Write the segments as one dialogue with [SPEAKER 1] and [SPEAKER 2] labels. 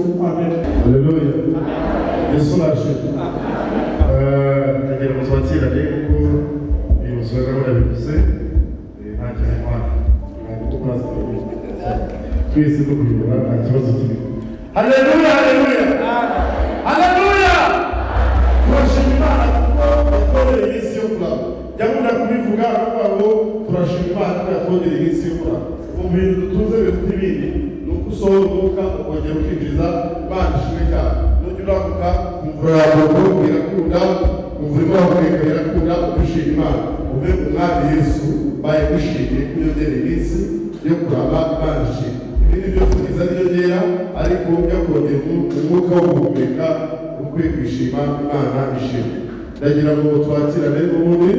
[SPEAKER 1] amen.
[SPEAKER 2] Haleluya. Yesu nashe. Ndagira ngo twakirane kuko uyu musore murabivuze nta kizima ntabwo tumaze twese dukuyobora nta kibazo kirimo. Haleluya, haleluya, haleluya. Turashima Imana kuko yatwongereye iminsi yo kuraba. Yakunda kubivuga aravuga ngo turashima Imana ko yatwongereye iminsi yo kuraba. Mu bintu dutuze biruta ibindi ni uko usohora umwuka ukongera ukinjiza Imana ishimwe cyane. Nujya uramuka kumvura yawe irakunda, kumvura imana irakunda, udushima Imana. Uve ku mwami Yesu baye gushimiye ko yongereye iminsi yo kuraba Imana ishimwe. Ibindi byose biza niyongera ariko ujya kongera umwuka wo guhumeka ukwiye kwishima Imana ishimwe. Ndagira ngo twakirane n'ubundi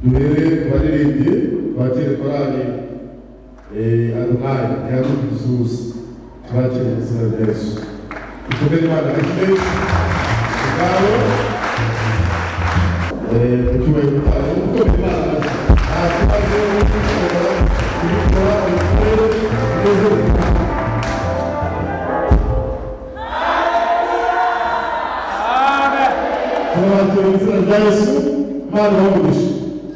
[SPEAKER 2] duhere ku baririmbyi twakire korali Adonai yaguze Yesu twakire mu izina rya Yesu. Tuvuge Imana kenshi ubwabo kucyubahiro cyayo kuko Imana nta kibazo ushobora kubikora ubikore neza. Twakire mu izina rya Yesu. Imana ibamugishe.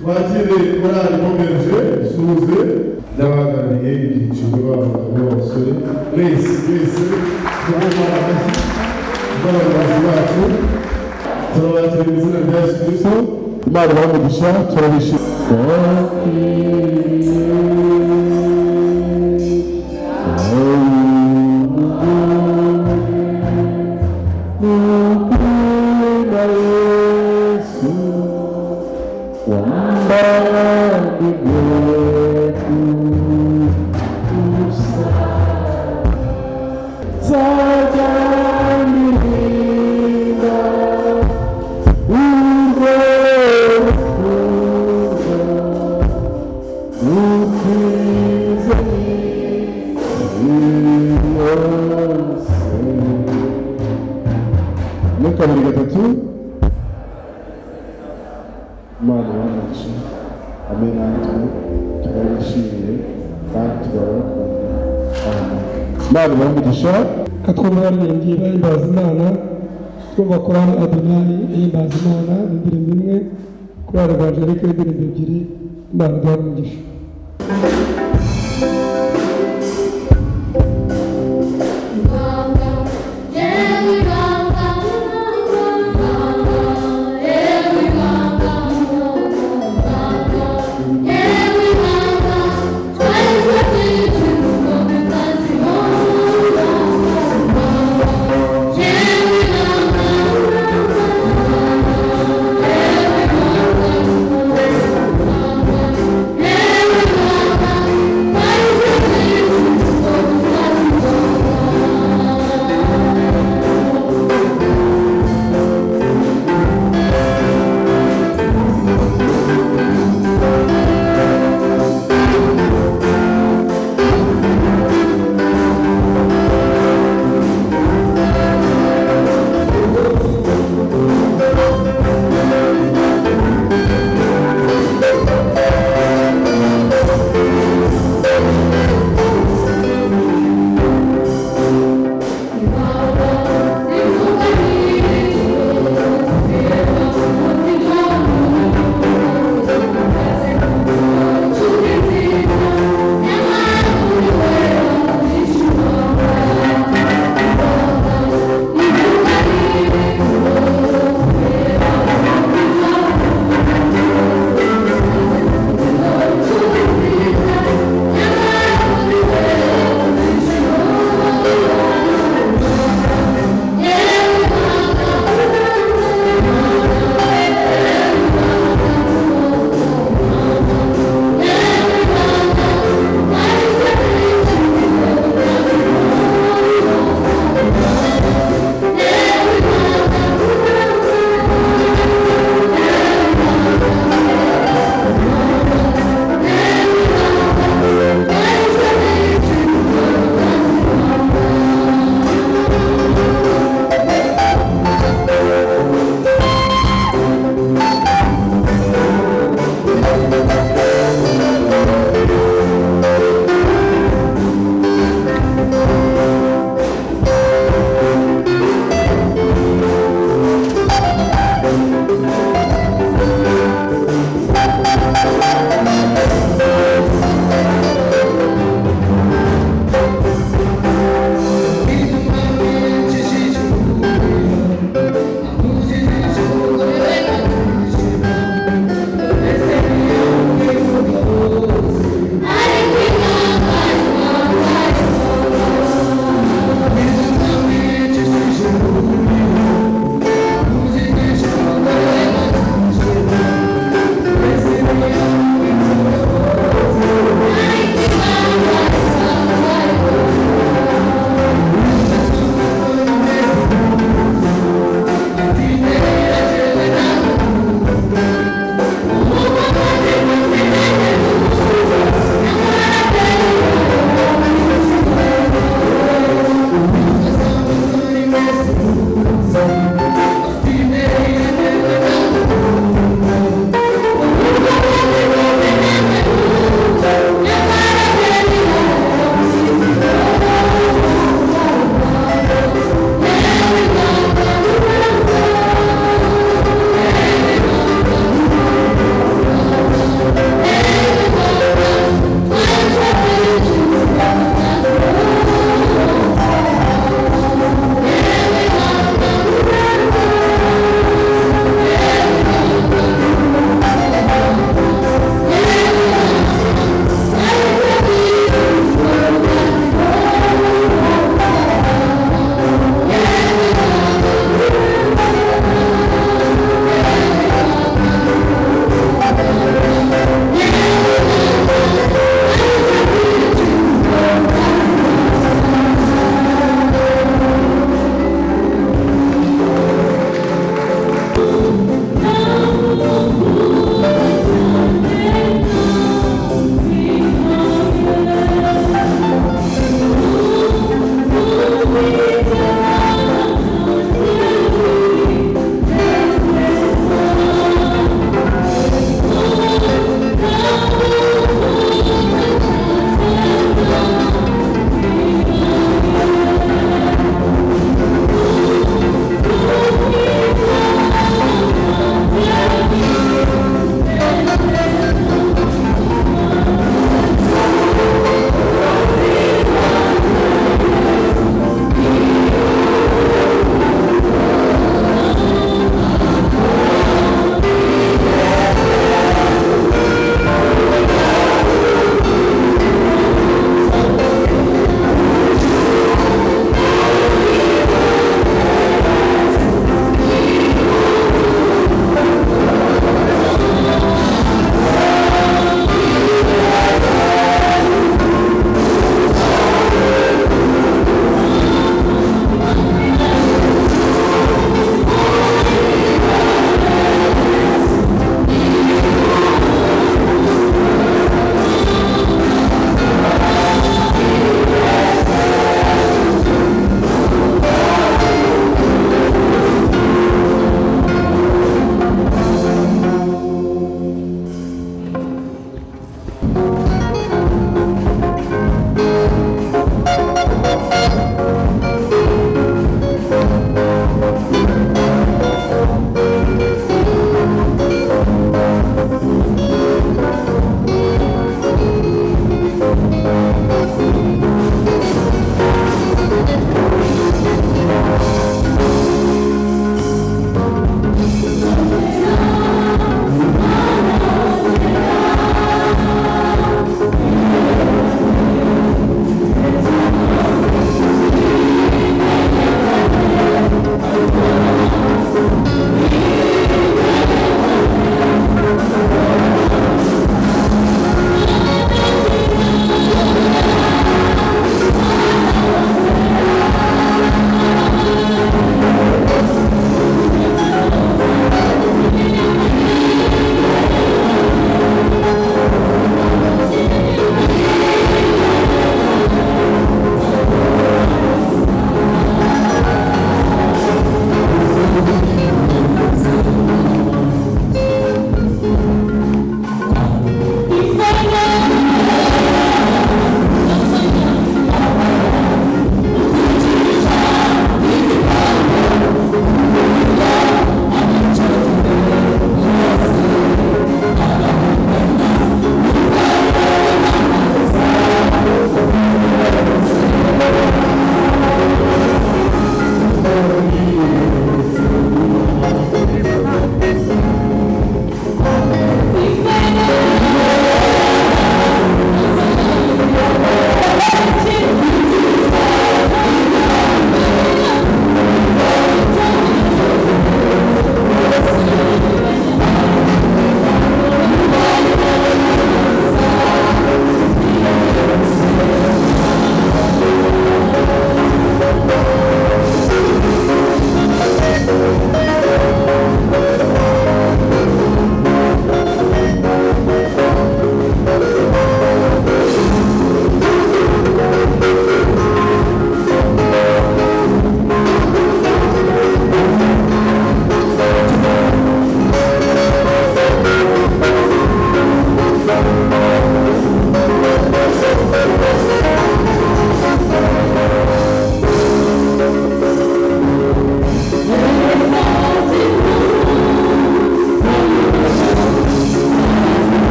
[SPEAKER 2] Twakire korali Momeje Suze n'abahagarariye ibyiciro b'abagabo b'abasore mwese tubona amashyi n'abayobozi bacu. Turabakira mu izina rya Yesu Kristo. Imana ibamugisha. Turabishimira. Kabiri gatatu. Imana ibamugishe. Amen. Turabishimiye kandi turabakunda. Amen. Imana ibamugisha.
[SPEAKER 1] Katwumva baririmbyi bahimbaza Imana, twumva korali Adonai ihimbaza Imana indirimbo imwe, korali Evangelike indirimbo ebyiri. Imana ibamugisha.
[SPEAKER 3] Yeah.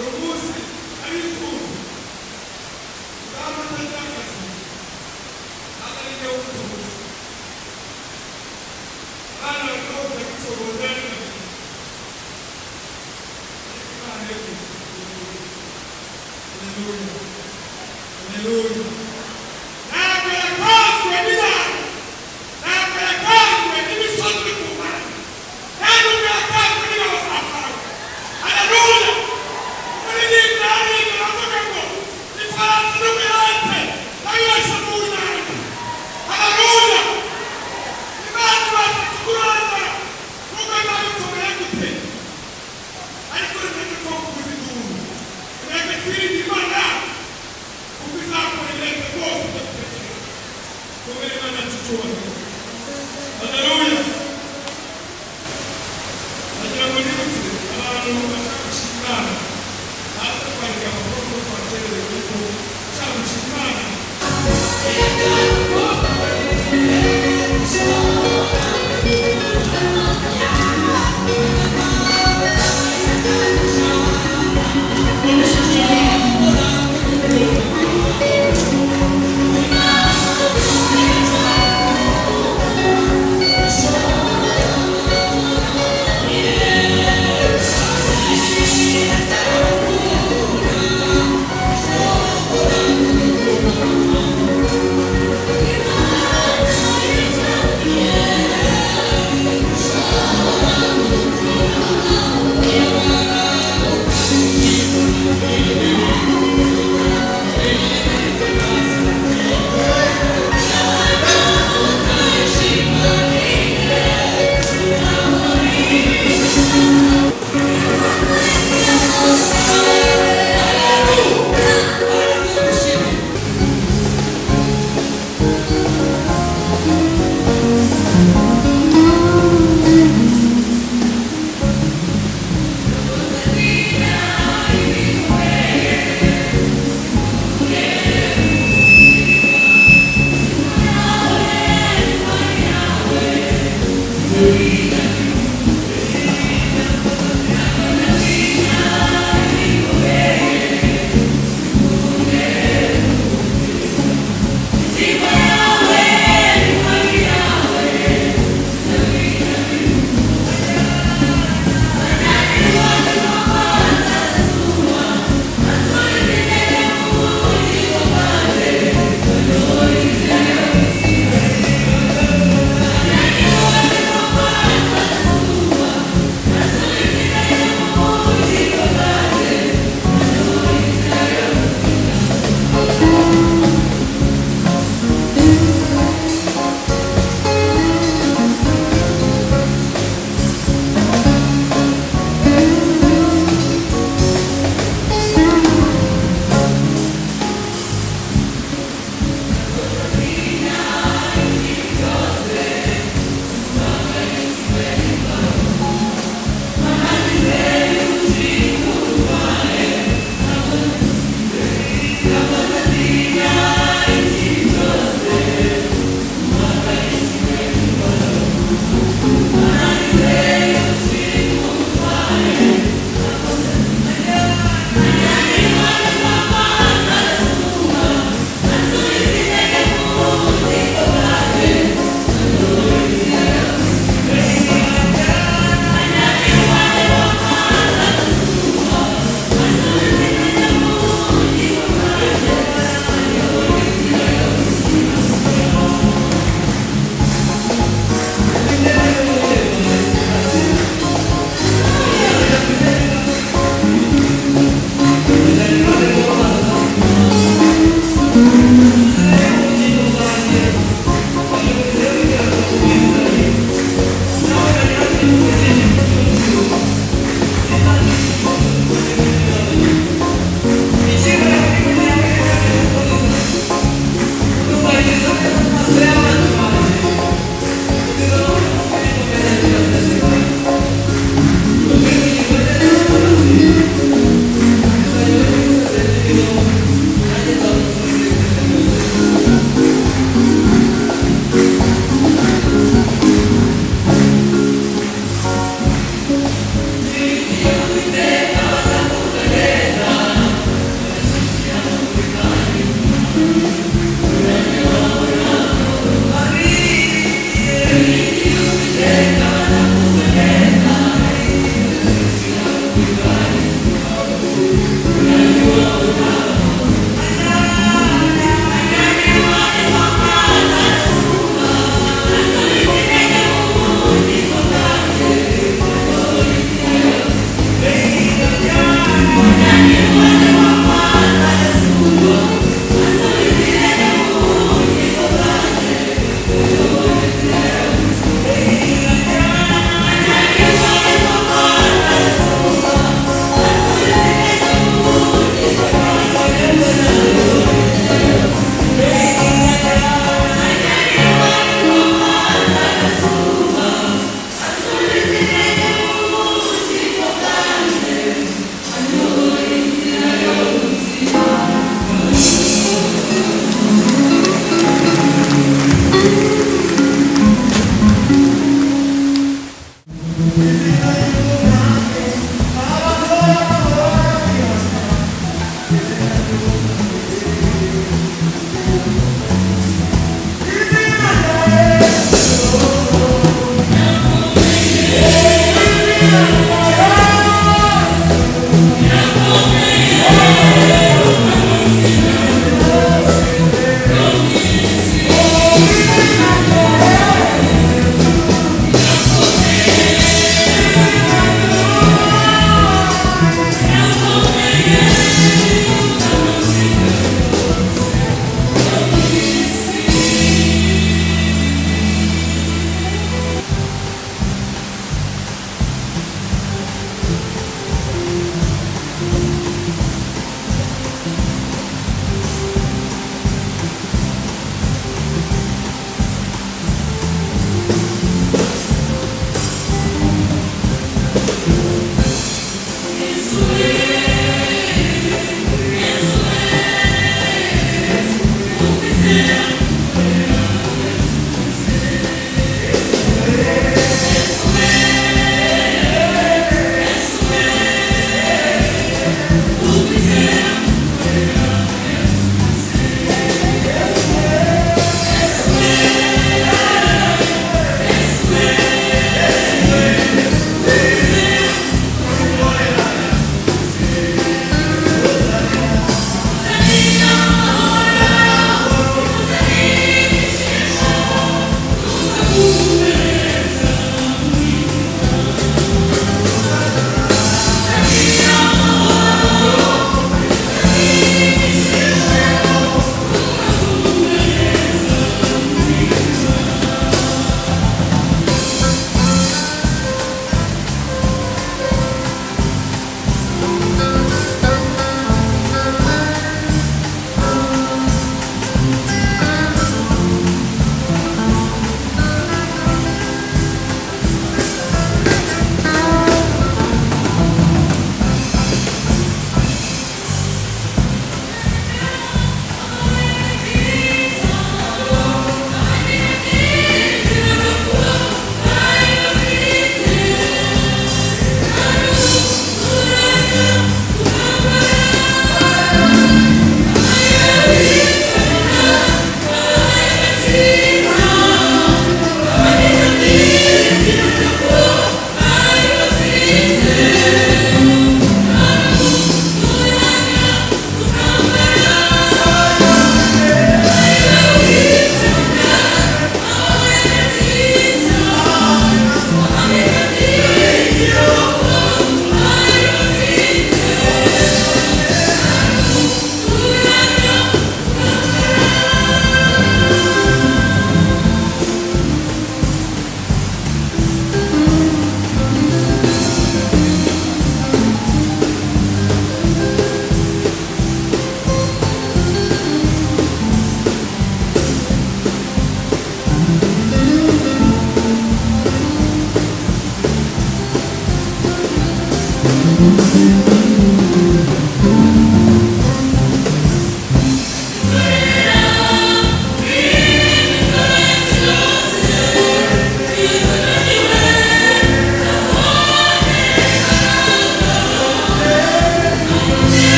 [SPEAKER 3] Imana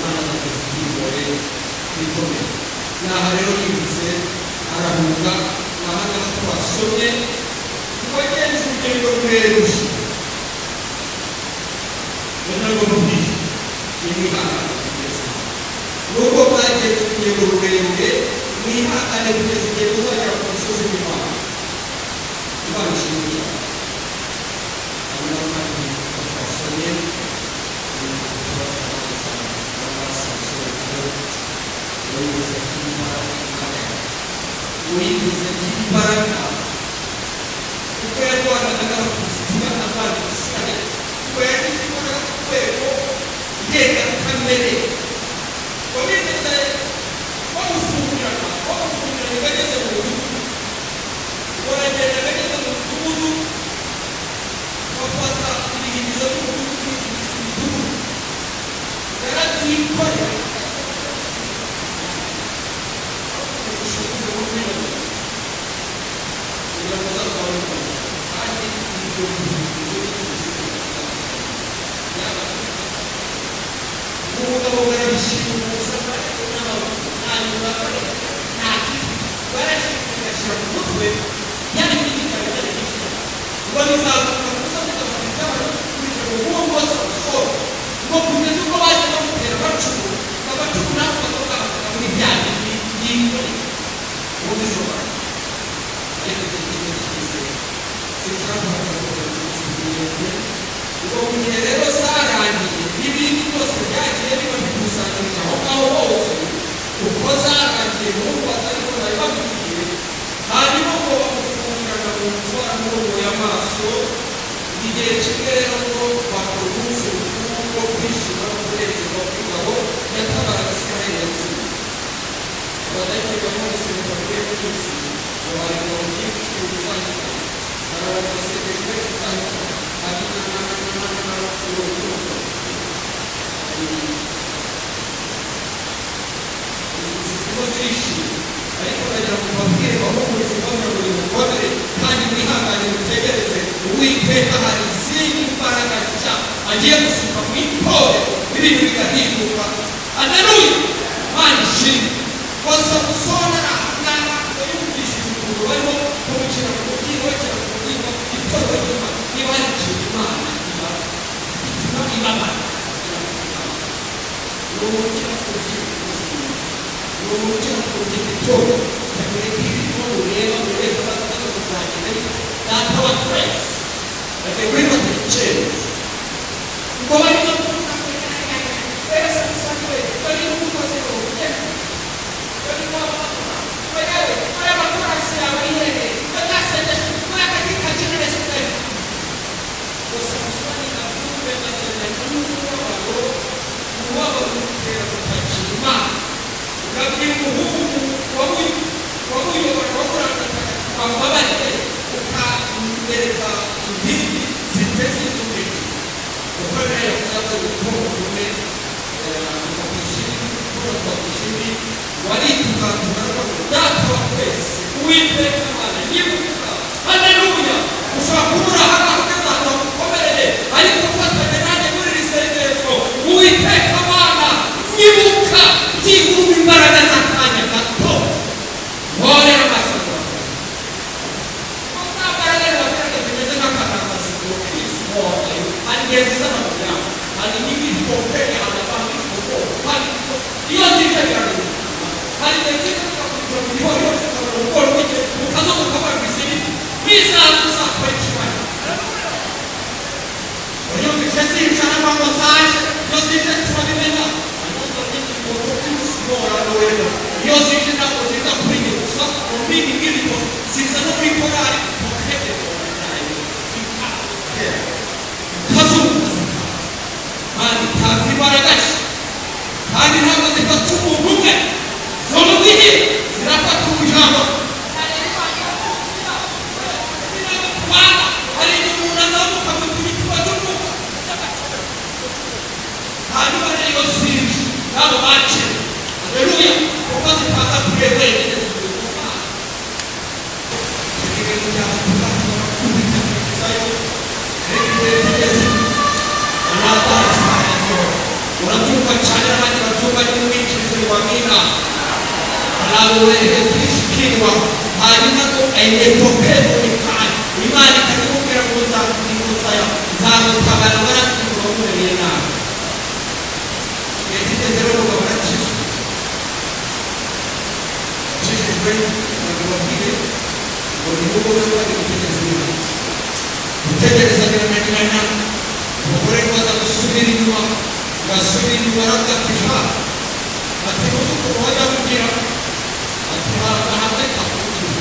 [SPEAKER 3] Ini uyivuze imbaraga kuko yarwanaga n'abakuzitima n'abandi basirane kuko yagize imbaraga ku rwego ndengakamere wabigeze bamufungirana bageze mu mudugudu baragenda bageze mu mudugudu bafata ibihimbizo by'umudugudu n'imidugudu yarabyikorera umugabo barabishimuza hanyuma barashyira mu mutwe yari n'igitabo ngo bizamuka gusa mugafata kugira ngo uwo wose asohoke ngo kugeza ubwo baje bamutera bacumu abacumu nabo bakabafata muri bya bindi by'ingore uwo bishobora ariko ikintu kigize sinshaka ubwo mu gihe rero zarangiye n'ibindi byose byagiye biba bikusanyiriza aho ngaho hose uko zarangiye n'uko ariko bari bamubwiye hanyuma ngo bamufungirana mu nzu baramuroboye amaso igihe kimwe rero ngo bakora umunsi mukuru wo kwishima no kunezerwa kw'ingabo yatabaraga Isiraheli yatsinze abadahigwa bose bavuye mu isi ngo bari mu byinshi bizahita barabasezeje bizahita ariko nagira ngo mbabwire ko ubuzima buri bukomere kandi mwihangane mutegereze uwiteka hari izindi mbaraga nshya agiye gusuka mu itorero ibintu bigahinduka aleluya mana ishimwe kosa musonera nana yumvishije ukuntu barimo kumukira mu mubyimba bakira mu mubyimba itorero ry'imana niba hari ikintu imana iba ibabara ni umukira ku rukiko ni umukira ku rukiko itorero cyangwa ibintu ureba batatu kuzagenda data wa twese bakagwira ku giceri ngo barimo kuvuga ko twese dusanzwe barimo kukoze ngo ugende barimo bari abakorasi yawe iherereye batasengesha kuko yakati kakirere sitari gusa musoni na kumbe basengesha n'umubabaro umubabaro utera gutakira imana ukabwira umuhungu wamuyobora wakurangata wambabarire ukamwereka inkingi ziteze izuba kuko nayo yavuze ubukungume bakishimi waritukantura data wa twese uwiteka imana nyibuka haleluya ushobora kubura hano ukazahora gukomerere ariko ufatanye nanjye muri iri sengesho uwiteka imana nyibuka byiguruma imbaraga z'akanya gato nkorera amasaka mbaraga rero zimeze nk'akanagazi ngo kwisimoye hari igihe ziza n'amajyamba hari n'ibindi kompere abantu hari iyo zije biraruhuka hari igihe ziza tukakugira mu gihe yose ukabona ubworo bw'igihe ukazoga ukabona izindi bizaza kora ikibazo iyo zije zicara ngo zaje iyo zije turabimenya iyo zije ntabwo ziza kuri njye gusa mu bindi bw'ibintu ziza no muri korari kandi ntabwo imbaraga kandi ntabwo zifata umuntu umwe zo mu gihe zirafata umuryango hari igihe umuntu azamuka mu gituba cy'umwuka hanyuma rero zije ntabwo bakira aleluya kuko zitaza kureba wenyine ziguruka ibintu byatuka kubitekerezayo ibitekerezo urabyumva cyane abandi babyumva n'umwinjizi wa mina nawe kwishikirwa hanyuma ngo ayetopero ikani imana ikakubwira ngo nzakuringuzayo nzagutabara baratubura umuremeye nawe yageze rero ngo barakizwe ukijijwe ngo babwire ngo ni wowe uri bari gutegereza ibintu gutegereza birananirana umugore ngo aza gusubira inyuma gasubira inyuma aragatija ati uzi ukuntu wajya kugira ati ntabwo kabukira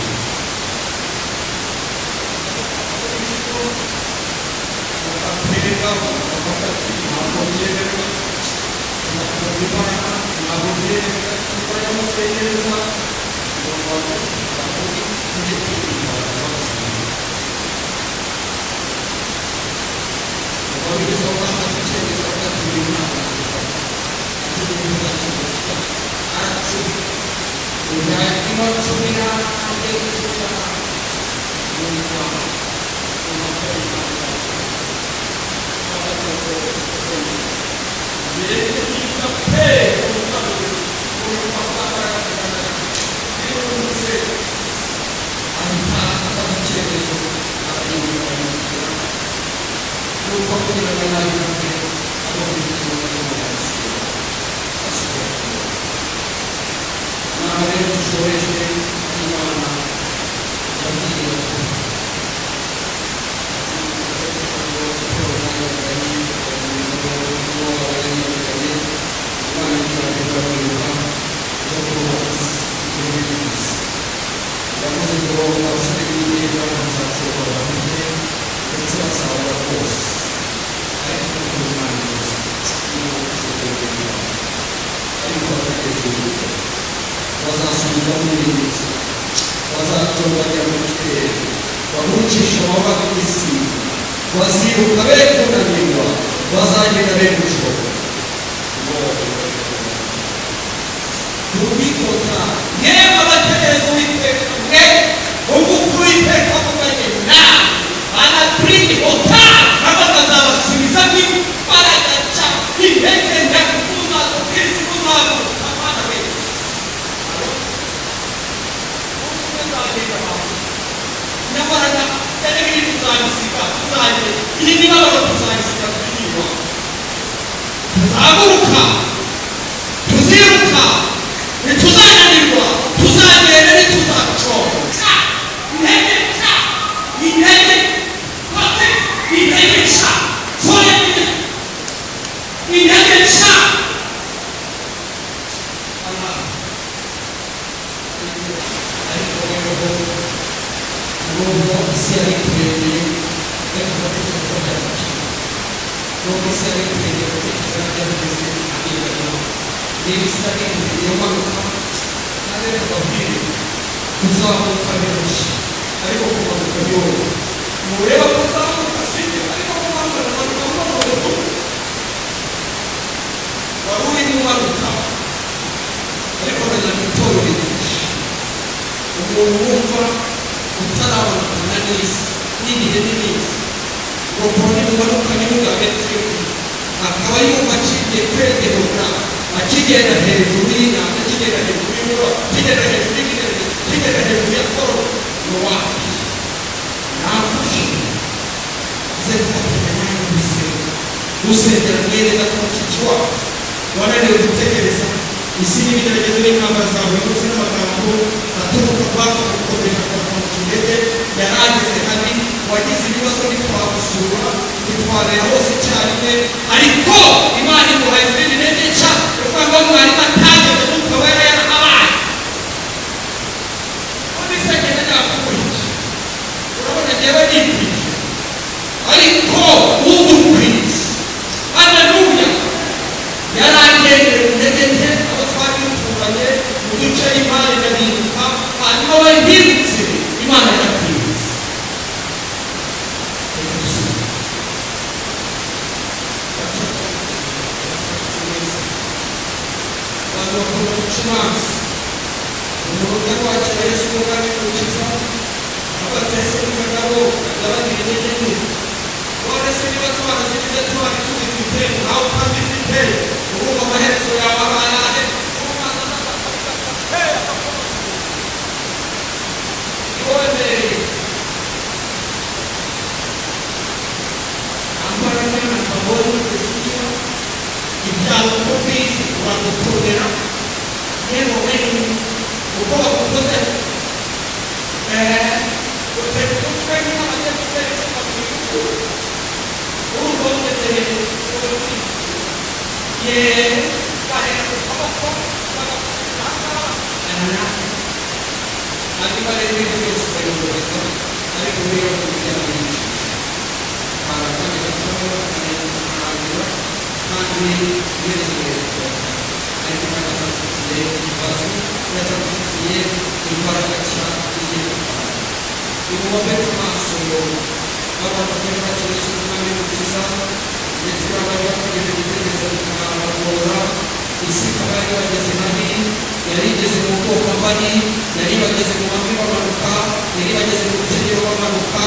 [SPEAKER 3] yarigeze mu bwoko mbari, yari bageze mu mavi bamanuka, yari bageze mu rukenyero bamanuka,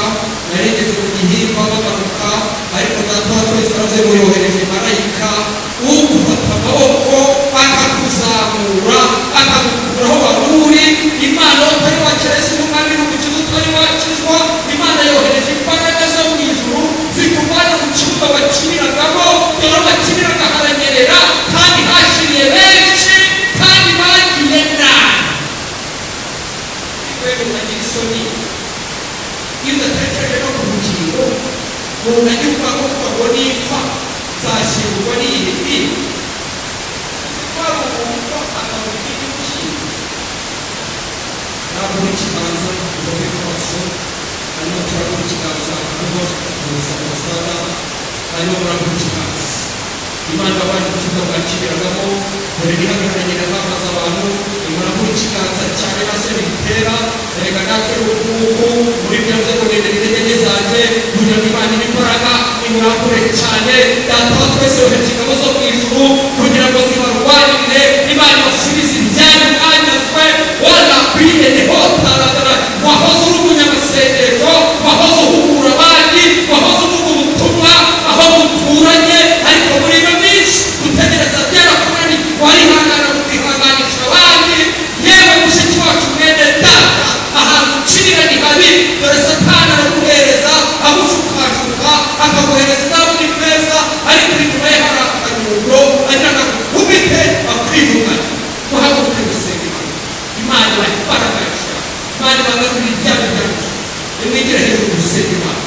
[SPEAKER 3] yarigeze mu gihimba bamanuka, ariko data wa twese aravuze ngo yohereje marayika ugufata amaboko akakuzamura akagukura aho wari uri. Imana utari wakirese umwami n'umukiza utari wakizwa, Imana yohereje imbaraga zo mu ijuru zikuvana mu cyumba bakiniragamo, dore bakiniraga haranyerera kandi hashiriye benshi kandi bagiye nabi. Rero unagira isoni iyo udatekereje no ku bugingo, unagira ubwako kuko nipfa nzashyingurwa n'iyi mbi. Waba umuntu akabona ibyo gushyingura ntabwo ikiganza ngombwa amaso, hanyuma turabona ikiganza hariho umusaza, hanyuma murabona ikiganza Imana abandi kuvuga bwakibiragamo, dore bihagaranye n'amazi abantu, murabona ikiganza cyane maze bitera, reka natwe ubukungu muri bya nzego ndende intege zanjye kugira ngo Imana imbaraga imurambure cyane. Data wa twese yohereje ingabo zo mu ijuru kugira ngo zibarwanire, Imana ibasubize ibyanyu mwanyazwe. Wala kwine nehotaradara, wahoze uri umunyamasengesho, wahoze uhugura abandi, wahoze uvuga ubutumwa aho muturanye, ariko muri ino minsi gutegereza byarakunani, warihangana mukihanganisha abandi. Yewe mushiki wacu mwene data, ahantu ukinira ni habi, dore Satani araguhereza agushukashuka akaguhereza izabu n'ifeza, ariko inyuma ye hari akanyundo agira ngo akubite akwijuganya. Muhaguruke gusenga Imana, Imana imbaraga yashaka, Imana ibangamira ibyago byacu. Nimwigire hejuru gusenga Imana,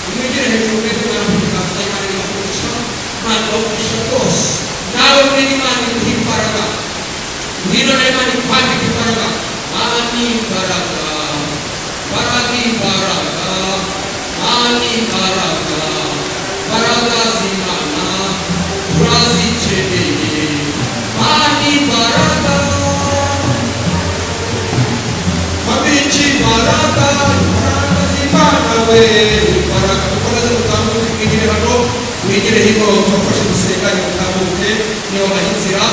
[SPEAKER 3] nimwigire hejuru mwese mwaramukiganza Imana ibakurusha, Imana ibakurusha rwose. Nawe muri Imana iguha imbaraga, ngwino na Imana ikwambika imbaraga. Mani imbaraga, baragi imbaraga, mani imbaraga, baraga z'Imana turazikeneye. Mani imbaraga, mabiki imbaraga, imbaraga z'Imana we, imbaraga. Mukomeze mutambuke mwigire hano, mwigire hino, tubafashe gusenga mutambuke, niyo baha inzira.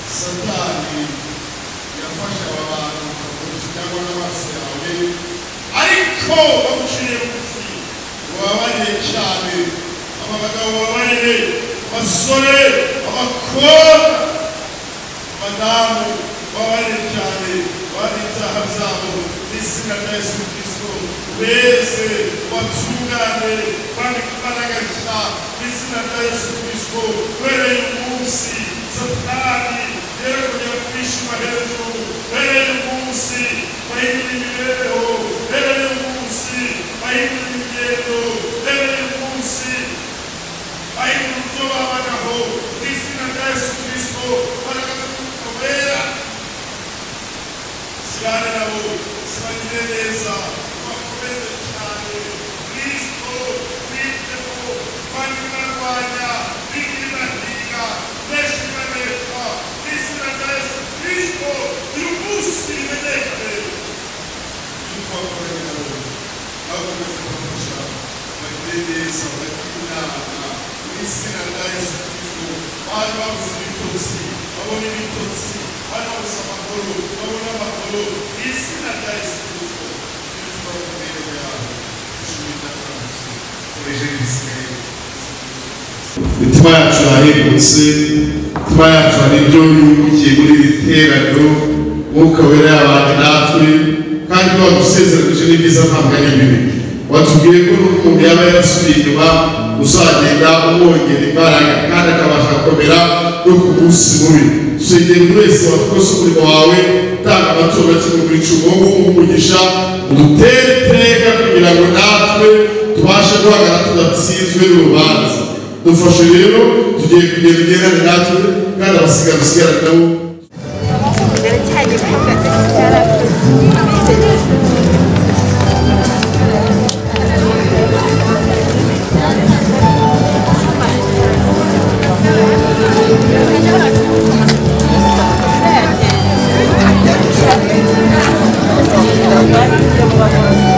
[SPEAKER 2] Satani yafashe abantu cyangwa n'amaso yawe, ariko baguciye bugufi, wababarire cyane. Aba bagabo bababarire, abasore, abakobwa, abadamu bababarire cyane, bari ibyaha byabo n'izina rya Yesu Kristo. Wese watungane kandi kugaragaza n'izina rya Yesu Kristo. Uhereye umunsi Satani yari kujya kwishima hejuru, uhereye umunsi bahindura imibereho, uhereye umunsi bahindura imigendo, uhereye umunsi bahindura uburyo babagaho n'izina rya Yesu Kristo. Baragaza kubera sibane nabo, sibagire neza, bakomeze cyane. Kristo biteho kandi barwanya bigire bahiga benshi baneka n'izina rya Yesu Kristo. Uyu munsi bimenyekane yuko bakoranye nabo, bakomeze kubafasha, bagire neza, bagire inama n'izina rya Yesu Kristo. Bari babuze ibitotsi babona ibitotsi, bari babuze amahoro babona amahoro n'izina rya Yesu Kristo. Imitima yacu yahindutse, imitima yacu hari ibyo yungukiye muri iri teraniro. Mwuka wera yabanye natwe kandi wadusezeranije n'ibyiza ntabwo ari bibi. Watubwiye ko n'umuntu yaba yarasubiye inyuma uzagenda umwongera imbaraga kandi akabasha gukomera no ku munsi mubi. Dusengera buri wese wakoze umurimo wawe, utanga amaturo make mu bicu, wowe umugisha udutere iteka guhagarara tudatsinzwe n'urubanza dufashe rero tugiye kugenda ugendane natwe kandi abasigaye dusigarane nabo
[SPEAKER 4] Gracias.